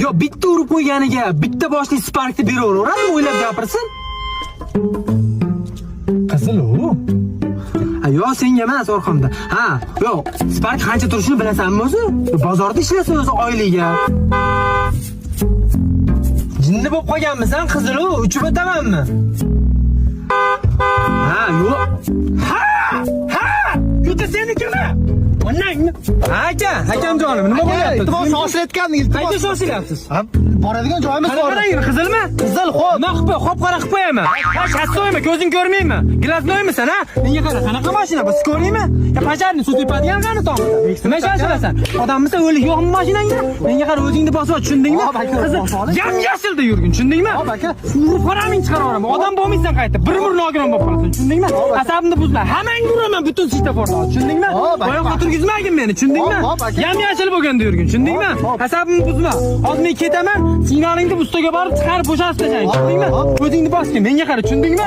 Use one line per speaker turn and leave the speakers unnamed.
Yo, bitta urib qo'yganiga bitta boshli Sparkni beraveradimi, o'ylab gapirsin? Qizil-u. Yo, senga emas orqamda. Ha, yo, Spark qancha turishini bilasanmi o'zi? Bozorda ishlasa o'zi oyliga. Jinni bo'lib qolganmisan, qizil-u, uchib o'tamanmi? Ha, yo'q. Ha! Yo'q, senikimi? Onangmi? Ha, akamjonim, nima bo'lyapti?
Iltimos shoshilayotgandingiz, iltimos.
Qayerga shoshilyapsiz?
Ha, boradigan joyimiz bor.
Qarang, qizilmi?
Qizil, xo'p.
Nima qilib, qop-qora qilib qo'yaman. Ha, shassoymi, ko'zing ko'rmaymi? Glasnoymisan, ha? Menga qara, qanaqa mashina bu? Ko'raymi? Ya pajarni suv tepadigan qani to'g'ri? Nima shoshilasan? Odammisan, o'lik yo'qmi mashinangda? Menga qara, o'zingni bosib, tushundingmi? Qizil, yam-yashilda yurgin, tushundingmi?
Hop, aka.
Urib qo'raming chiqaraveraman. Odam bo'lmaysan qayta. Bir nogiron bo'lib qolasan, tushundingmi? Asabimni buzma. Hammangni uraman butun svetoforlarni, tushundingmi? Oyoqqa turgizmagin meni, tushundingmi? Yam-yashil bo'lganda yurgin, tushundingmi? Asabimni buzma. Hozir men ketaman, signalingni ustiga borib chiqarib bo'shatib tashlang, tushundingmi? O'zingni bosgin, menga qara, tushundingmi?